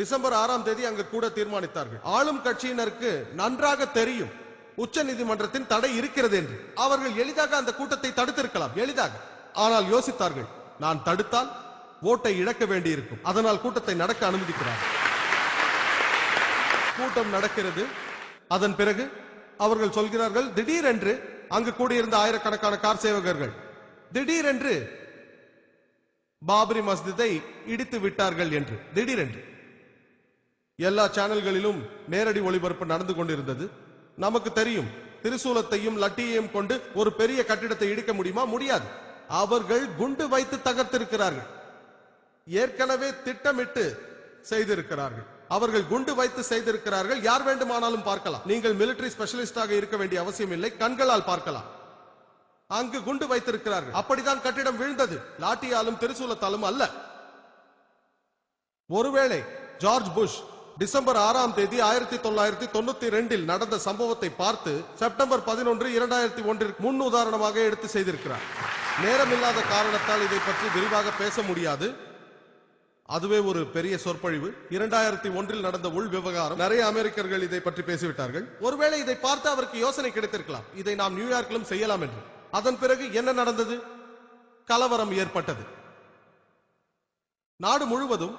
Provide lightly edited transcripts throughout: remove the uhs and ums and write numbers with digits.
December 6ஆம் தேதி அங்கு கூட தீர்மானித்தார்கள். ஆளும் கட்சியினருக்கு நன்றாக தெரியும் உச்ச நீதிமன்றத்தின் தடை இருக்கிறது என்று. அவர்கள் எளிதாக அந்த கூட்டத்தை தடுத்திருக்கலாம், எளிதாக. ஆனால் யோசித்தார்கள், நான் தடுத்தால் ஓட்டை இழக்க வேண்டியிருக்கும், அதனால் கூட்டத்தை நடக்க அனுமதிக்கிறார். கூட்டம் நடக்கிறது. அதன் பிறகு அவர்கள் சொல்கிறார்கள், திடீரென்று அங்கு கூடியிருந்த ஆயிரக்கணக்கான கார் சேவகர்கள் திடீரென்று பாபரி மஸ்ஜிதை இடித்து விட்டார்கள் என்று. திடீரென்று எல்லா சேனல்களிலும் நேரடி ஒளிபரப்பு நடந்து கொண்டிருந்தது. நமக்கு தெரியும், திரிசூலத்தையும் லட்டியையும் கொண்டு ஒரு பெரிய கட்டிடத்தை இடிக்க முடியுமா? முடியாது. அவர்கள் குண்டு வைத்து தகர்த்திருக்கிறார்கள். ஏற்கனவே திட்டமிட்டு செய்திருக்கிறார்கள். அவர்கள் குண்டு வைத்து செய்திருக்கிறார்கள். யார் வேண்டுமானாலும் பார்க்கலாம். நீங்கள் மிலிட்டரி ஸ்பெஷலிஸ்டாக இருக்க வேண்டிய அவசியம் இல்லை, கண்களால் பார்க்கலாம். அங்கு குண்டு வைத்திருக்கிறார்கள். அப்படித்தான் கட்டிடம் விழுந்தது, லாட்டியாலும் திரிசூலத்தாலும் அல்ல. ஒருவேளை ஜார்ஜ் புஷ் டிசம்பர் 6ஆம் தேதி 1992 நடந்த சம்பவத்தை பார்த்து செப்டம்பர் 11, 2001 முன் உதாரணமாக எடுத்து செய்திருக்கிறார். நேரமில்லாத காரணத்தால் இதை பற்றி விரிவாக பேச முடியாது. அதுவே ஒரு பெரிய சொற்பொழிவு. 2001 நடந்த உள் விவகாரம். நிறைய அமெரிக்கர்கள் இதை பற்றி பேசிவிட்டார்கள். ஒருவேளை இதை பார்த்து அவருக்கு யோசனை கிடைத்திருக்கலாம், இதை நாம் நியூயார்க்கிலும் செய்யலாம் என்று. அதன் பிறகு என்ன நடந்தது? கலவரம் ஏற்பட்டது. நாடு முழுவதும்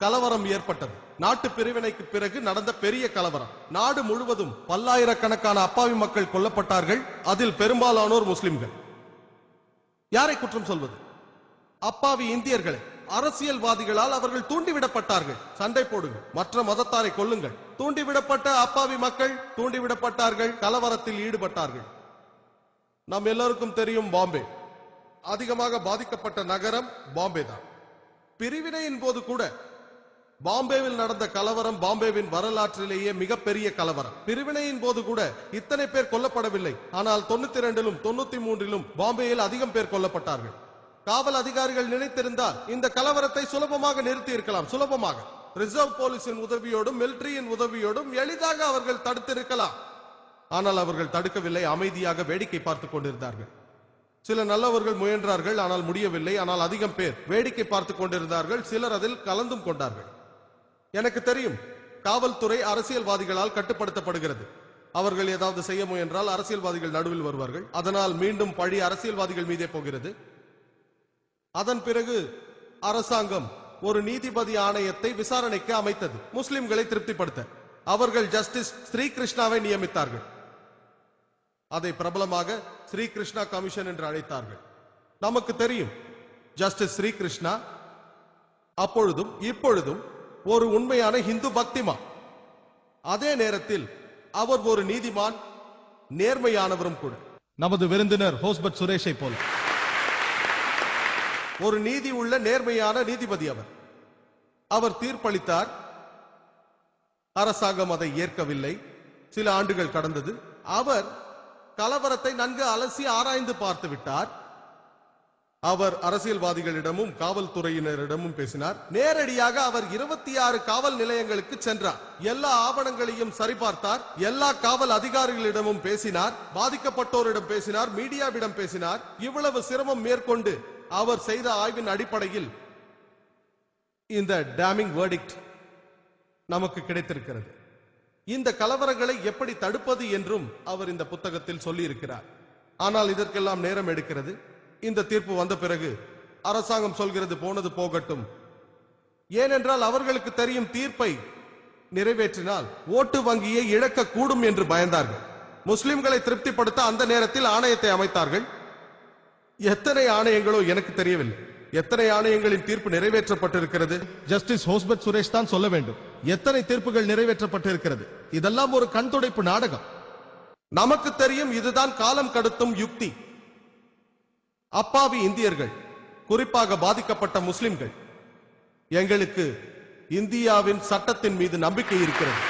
கலவரம் ஏற்பட்டது. நாட்டு பிரிவினைக்கு பிறகு நடந்த பெரிய கலவரம். நாடு முழுவதும் பல்லாயிரக்கணக்கான அப்பாவி மக்கள் கொல்லப்பட்டார்கள். அதில் பெரும்பாலானோர் முஸ்லிம்கள். யாரை குற்றம் சொல்வது? அப்பாவி இந்தியர்களை. அரசியல்வாதிகளால் அவர்கள் தூண்டிவிடப்பட்டார்கள். சண்டை போடுங்கள், மற்ற மதத்தாரை கொல்லுங்கள். தூண்டிவிடப்பட்ட அப்பாவி மக்கள் தூண்டிவிடப்பட்டார்கள், கலவரத்தில் ஈடுபட்டார்கள். நாம் எல்லோருக்கும் தெரியும், பாம்பே அதிகமாக பாதிக்கப்பட்ட நகரம் பாம்பே தான். பிரிவினையின் போது கூட பாம்பேவில் நடந்த கலவரம் பாம்பேவின் வரலாற்றிலேயே மிகப்பெரிய கலவரம். பிரிவினையின் போது கூட இத்தனை பேர் கொல்லப்படவில்லை. ஆனால் 92லும் 93லும் பாம்பேயில் அதிகம் பேர் கொல்லப்பட்டார்கள். காவல் அதிகாரிகள் நினைத்திருந்தால் இந்த கலவரத்தை சுலபமாக நிறுத்தி இருக்கலாம். சுலபமாக ரிசர்வ் போலீஸின் உதவியோடும் மிலிட்டரியின் உதவியோடும் எளிதாக அவர்கள் தடுத்திருக்கலாம். ஆனால் அவர்கள் தடுக்கவில்லை. அமைதியாக வேடிக்கை பார்த்துக் கொண்டிருந்தார்கள். சில நல்லவர்கள் முயன்றார்கள், ஆனால் முடியவில்லை. ஆனால் அதிகம் பேர் வேடிக்கை பார்த்துக் கொண்டிருந்தார்கள். சிலர் அதில் கலந்தும் கொண்டார்கள். எனக்கு தெரியும், காவல்துறை அரசியல்வாதிகளால் கட்டுப்படுத்தப்படுகிறது. அவர்கள் ஏதாவது செய்ய முயன்றால் அரசியல்வாதிகள் நடுவில் வருவார்கள். அதனால் மீண்டும் பழி அரசியல்வாதிகள் மீதே போகிறது. அதன் பிறகு அரசாங்கம் ஒரு நீதிபதி ஆணையத்தை விசாரணைக்கு அமைத்தது, முஸ்லிம்களை திருப்திப்படுத்த. அவர்கள் ஜஸ்டிஸ் ஸ்ரீகிருஷ்ணாவை நியமித்தார்கள். அதை பிரபலமாக ஸ்ரீகிருஷ்ணா கமிஷன் என்று அழைத்தார்கள். நமக்கு தெரியும், ஜஸ்டிஸ் ஸ்ரீகிருஷ்ணா அப்பொழுதும் இப்பொழுதும் ஒரு உண்மையான இந்து பக்திமான். அதே நேரத்தில் அவர் ஒரு நீதிமான், நேர்மையானவரும் கூட. நமது விருந்தினர் ஹோஸ்பட் சுரேஷை போல ஒரு நீதி உள்ள நேர்மையான நீதிபதி அவர். அவர் தீர்ப்பளித்தார். அரசாங்கம் அதை ஏற்கவில்லை. சில ஆண்டுகள் கடந்தது. அவர் கலவரத்தை நன்கு அலசி ஆராய்ந்து பார்த்து விட்டார். அவர் அரசியல்வாதிகளிடமும் காவல்துறையினரிடமும் பேசினார். நேரடியாக அவர் 26 காவல் நிலையங்களுக்கு சென்றார். எல்லா ஆவணங்களையும் சரிபார்த்தார். எல்லா காவல் அதிகாரிகளிடமும் பேசினார். பாதிக்கப்பட்டோரிடம் பேசினார். மீடியாவிடம் பேசினார். இவ்வளவு சிரமம் மேற்கொண்டு அவர் செய்த ஆய்வின் அடிப்படையில் இந்த டேமிங் வெர்டிக்ட் நமக்கு கிடைத்திருக்கிறது. இந்த கலவரங்களை எப்படி தடுப்பது என்றும் அவர் இந்த புத்தகத்தில் சொல்லி இருக்கிறார். ஆனால் இதற்கெல்லாம் நேரம் எடுக்கிறது. இந்த தீர்ப்பு வந்த பிறகு அரசாங்கம் சொல்கிறது, போனது போகட்டும். ஏனென்றால் அவர்களுக்கு தெரியும், தீர்ப்பை நிறைவேற்றினால் ஓட்டு வங்கியை இழக்க கூடும் என்று பயந்தார்கள். முஸ்லிம்களை திருப்திப்படுத்த அந்த நேரத்தில் ஆணையத்தை அமைத்தார்கள். எத்தனை ஆணையங்களோ எனக்கு தெரியவில்லை. எத்தனை ஆணையங்களின் தீர்ப்பு நிறைவேற்றப்பட்டிருக்கிறது? ஜஸ்டிஸ் ஹோஸ்பட் சுரேஷ் தான் சொல்ல வேண்டும். எத்தனை தீர்ப்புகள் நிறைவேற்றப்பட்டிருக்கிறது? இதெல்லாம் ஒரு கண் துடைப்பு நாடகம். நமக்கு தெரியும், இதுதான் காலம் கடத்தும் யுக்தி. அப்பாவி இந்தியர்கள், குறிப்பாக பாதிக்கப்பட்ட முஸ்லிம்கள், எங்களுக்கு இந்தியாவின் சட்டத்தின் மீது நம்பிக்கை இருக்கிறது.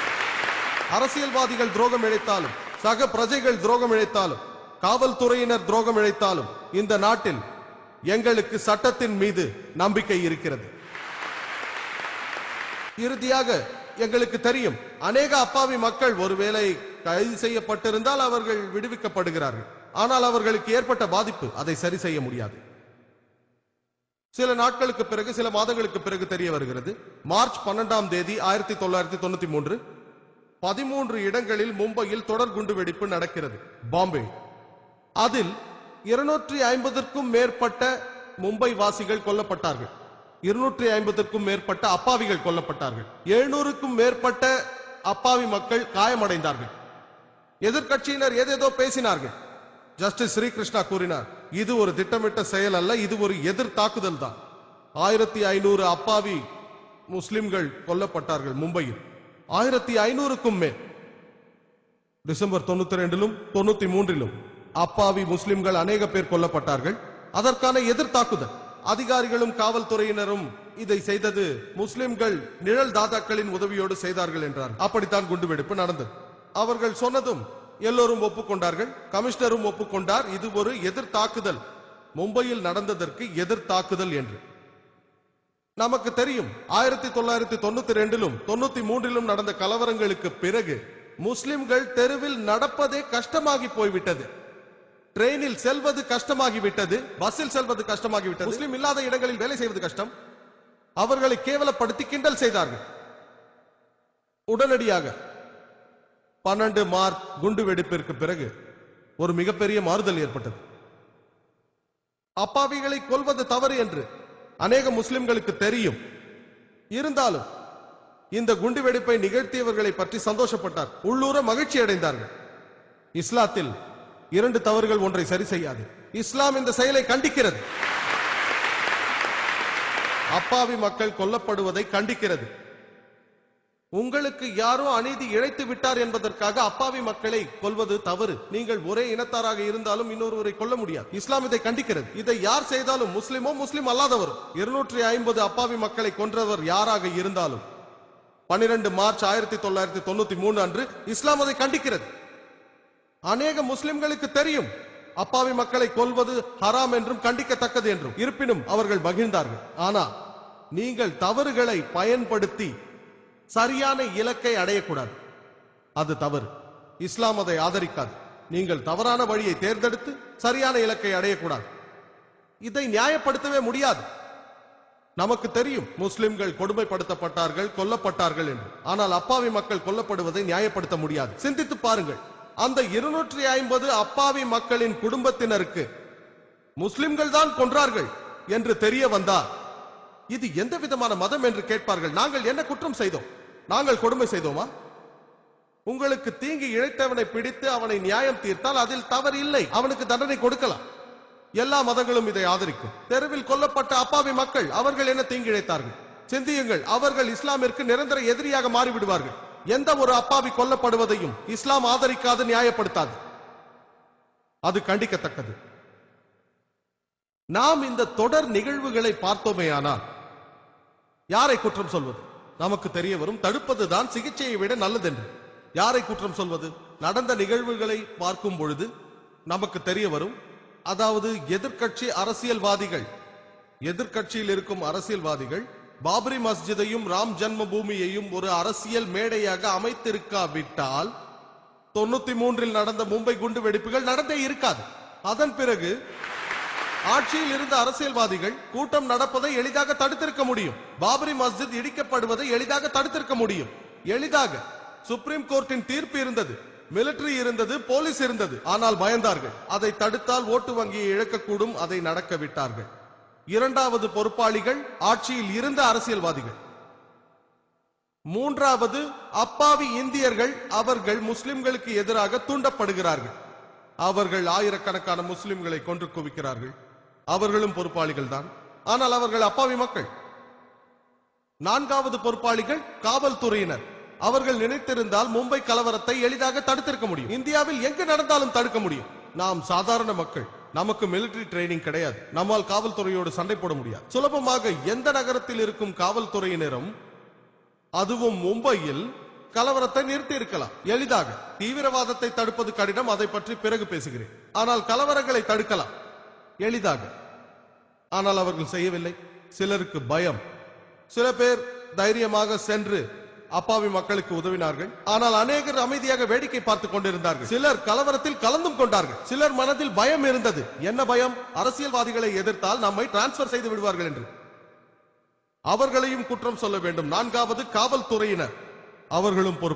அரசியல்வாதிகள் துரோகம் இழைத்தாலும், சக பிரஜைகள் துரோகம் இழைத்தாலும், காவல்துறையினர் துரோகம் இழைத்தாலும், இந்த நாட்டில் எங்களுக்கு சட்டத்தின் மீது நம்பிக்கை இருக்கிறது. இறுதியாக எங்களுக்கு தெரியும், அநேக அப்பாவி மக்கள் ஒருவேளை கைது செய்யப்பட்டிருந்தால் அவர்கள் விடுவிக்கப்படுகிறார்கள். ஆனால் அவர்களுக்கு ஏற்பட்ட பாதிப்பு, அதை சரி செய்ய முடியாது. சில நாட்களுக்கு பிறகு, சில மாதங்களுக்கு பிறகு தெரிய வருகிறது. மார்ச் 12ஆம் தேதி 1993 13 இடங்களில் மும்பையில் தொடர் குண்டு வெடிப்பு நடக்கிறது. பாம்பே. அதில் 250க்கும் மேற்பட்ட மும்பை வாசிகள் கொல்லப்பட்டார்கள். 250க்கும் மேற்பட்ட அப்பாவிகள் கொல்லப்பட்டார்கள். 700க்கும் மேற்பட்ட அப்பாவி மக்கள் காயமடைந்தார்கள். எதிர்கட்சியினர் ஏதேதோ பேசினார்கள். ஜஸ்டிஸ் ஸ்ரீகிருஷ்ணா கூறினார், இது ஒரு திட்டமிட்ட செயல் அல்ல, இது ஒரு எதிர் தாக்குதல் தான். 1500 அப்பாவி முஸ்லிம்கள் கொல்லப்பட்டார்கள் மும்பையில். 1500க்கும் மேல். டிசம்பர் 92லும் 93லும் அப்பாவி முஸ்லிம்கள் அநேக பேர் கொல்லப்பட்டார்கள். அதற்கான எதிர் தாக்குதல். அதிகாரிகளும் காவல்துறையினரும் இதை செய்தது முஸ்லிம்கள் நிழல் தாதாக்களின் உதவியோடு செய்தார்கள் என்றார். அப்படித்தான் குண்டுவெடிப்பு நடந்தது. அவர்கள் சொன்னதும் எல்லோரும் ஒப்புக்கொண்டார்கள். கமிஷனரும் ஒப்புக்கொண்டார், இது ஒரு எதிர் தாக்குதல், மும்பையில் நடந்ததற்கு எதிர் தாக்குதல் என்று. நமக்கு தெரியும், 1992லும் 93லும் நடந்த கலவரங்களுக்கு பிறகு முஸ்லிம்கள் தெருவில் நடப்பதே கஷ்டமாகி போய்விட்டது. ட்ரெயினில் செல்வது கஷ்டமாகிவிட்டது, பஸ்ஸில் செல்வது கஷ்டமாகிவிட்டது. முஸ்லிம் இல்லாத இடங்களில் வேலை செய்வது கஷ்டம். அவர்களை கேவலப்படுத்தி கிண்டல் செய்தார்கள். உடனடியாக 12 மார்ச் குண்டு வெடிப்பிற்கு பிறகு ஒரு மிகப்பெரிய மாறுதல் ஏற்பட்டது. அப்பாவிகளை கொல்வது தவறு என்று அநேக முஸ்லிம்களுக்கு தெரியும். இருந்தாலும் இந்த குண்டு வெடிப்பை நிகழ்த்தியவர்களை பற்றி சந்தோஷப்பட்டார், உள்ளூர மகிழ்ச்சி அடைந்தார்கள். இஸ்லாத்தில் 2 தவறுகள் ஒன்றை சரி செய்யாது. இஸ்லாம் இந்த செயலை கண்டிக்கிறது. அப்பாவி மக்கள் கொல்லப்படுவதை கண்டிக்கிறது. உங்களுக்கு யாரோ அநீதி இழைத்து விட்டார் என்பதற்காக அப்பாவி மக்களை கொல்வது தவறு. நீங்கள் ஒரே இனத்தாராக இருந்தாலும் இன்னொருவரை கொல்ல முடியாது. இஸ்லாம் இதை கண்டிக்கிறது. இதை யார் செய்தாலும், முஸ்லிமோ முஸ்லிம் அல்லாதவரும், 250 அப்பாவி மக்களை கொன்றவர் யாராக இருந்தாலும் 12 மார்ச் 1993 அன்று இஸ்லாம் அதை கண்டிக்கிறது. அநேக முஸ்லிம்களுக்கு தெரியும் அப்பாவி மக்களை கொல்வது ஹராம் என்றும் கண்டிக்கத்தக்கது என்றும். இருப்பினும் அவர்கள் மகிழ்ந்தார்கள். ஆனால் நீங்கள் தவறுகளை பயன்படுத்தி சரியான இலக்கை அடையக்கூடாது. அது தவறு. இஸ்லாம் அதை ஆதரிக்காது. நீங்கள் தவறான வழியை தேர்ந்தெடுத்து சரியான இலக்கை அடையக்கூடாது. இதை நியாயப்படுத்தவே முடியாது. நமக்கு தெரியும் முஸ்லிம்கள் கொடுமைப்படுத்தப்பட்டார்கள், கொல்லப்பட்டார்கள் என்று. ஆனால் அப்பாவி மக்கள் கொல்லப்படுவதை நியாயப்படுத்த முடியாது. சிந்தித்து பாருங்கள், அந்த 250 அப்பாவி மக்களின் குடும்பத்தினருக்கு முஸ்லிம்கள் தான் கொன்றார்கள் என்று தெரிய வந்தால் இது எந்த விதமான மதம் என்று கேட்பார்கள். நாங்கள் என்ன குற்றம் செய்தோம்? நாங்கள் கொடுமை செய்தோமா? உங்களுக்கு தீங்கி இழைத்தவனை பிடித்து அவனை நியாயம் தீர்த்தால் அதில் தவறு இல்லை, அவனுக்கு தண்டனை கொடுக்கலாம். எல்லா மதங்களும் இதை ஆதரிக்கும். தெருவில் கொல்லப்பட்ட அப்பாவி மக்கள், அவர்கள் என்ன தீங்கி இழைத்தார்கள்? சிந்தியுங்கள். அவர்கள் இஸ்லாமிற்கு நிரந்தர எதிரியாக மாறிவிடுவார்கள். எந்த ஒரு அப்பாவி கொல்லப்படுவதையும் இஸ்லாம் ஆதரிக்காது, நியாயப்படுத்தாது. அது கண்டிக்கத்தக்கது. நாம் இந்த தொடர் நிகழ்வுகளை பார்த்தோமேயானால் யாரை குற்றம் சொல்வது? நமக்கு தெரிய வரும், தடுப்பதுதான் சிகிச்சையை விட நல்லதென்று. யாரை குற்றம் சொல்வது? நடந்த நிகழ்வுகளை பார்க்கும் பொழுது நமக்கு தெரிய வரும், அதாவது எதிர்கட்சி அரசியல்வாதிகள், எதிர்கட்சியில் இருக்கும் அரசியல்வாதிகள் பாபரி மஸ்ஜிதையும் ராம் ஜன்ம பூமியையும் ஒரு அரசியல் மேடையாக அமைத்திருக்காவிட்டால் 93ல் நடந்த மும்பை குண்டு வெடிப்புகள் நடந்தே இருக்காது. அதன் பிறகு ஆட்சியில் இருந்த அரசியல்வாதிகள் கூட்டம் நடப்பதை எளிதாக தடுத்திருக்க முடியும். பாபரி மஸ்ஜித் இடிக்கப்படுவதை எளிதாக தடுத்திருக்க முடியும். எளிதாக. சுப்ரீம் கோர்ட்டின் தீர்ப்பு இருந்தது, மிலிட்டரி இருந்தது, போலீஸ் இருந்தது. ஆனால் பயந்தார்கள். அதை தடுத்தால் ஓட்டு வங்கியை இழக்கக்கூடும். அதை நடக்க விட்டார்கள். இரண்டாவது பொறுப்பாளிகள் ஆட்சியில் இருந்த அரசியல்வாதிகள். மூன்றாவது அப்பாவி இந்தியர்கள். அவர்கள் முஸ்லிம்களுக்கு எதிராக தூண்டப்படுகிறார்கள். அவர்கள் ஆயிரக்கணக்கான முஸ்லிம்களை கொன்று குவிக்கிறார்கள். அவர்களும் பொறுப்பாளிகள் தான். ஆனால் அவர்கள் அப்பாவி மக்கள். நான்காவது பொறுப்பாளிகள் காவல்துறையினர். அவர்கள் நினைத்திருந்தால் மும்பை கலவரத்தை எளிதாக தடுத்திருக்க முடியும். இந்தியாவில் எங்கு நடந்தாலும் தடுக்க முடியும். நாம் சாதாரண மக்கள், நமக்கு மிலிட்டரி ட்ரைனிங் கிடையாது. நம்மால் காவல்துறையோடு சண்டை போட முடியாது. சுலபமாக எந்த நகரத்தில் இருக்கும் காவல்துறையினரும், அதுவும் மும்பையில், கலவரத்தை நிறுத்தி இருக்கலாம் எளிதாக. தீவிரவாதத்தை தடுப்பது கடினம், அதை பற்றி பிறகு பேசுகிறேன். ஆனால் கலவரங்களை தடுக்கலாம் எளிதாக. ஆனால் அவர்கள் செய்யவில்லை. சிலருக்கு பயம். சில பேர் தைரியமாக சென்று அப்பாவி மக்களுக்கு உதவினார்கள். ஆனால் அநேகர் அமைதியாக வேடிக்கை பார்த்துக் கொண்டிருந்தார்கள். சிலர் கலவரத்தில் கலந்தும் கொண்டார்கள். சிலர் மனதில் பயம் இருந்தது. என்ன பயம்? அரசியல்வாதிகளை எதிர்த்தால் நம்மை டிரான்ஸ்பர் செய்து விடுவார்கள் என்று. அவர்களையும் குற்றம் சொல்ல வேண்டும். நான்காவது, காவல்துறையினர். அவர்களும் பொறுப்பு.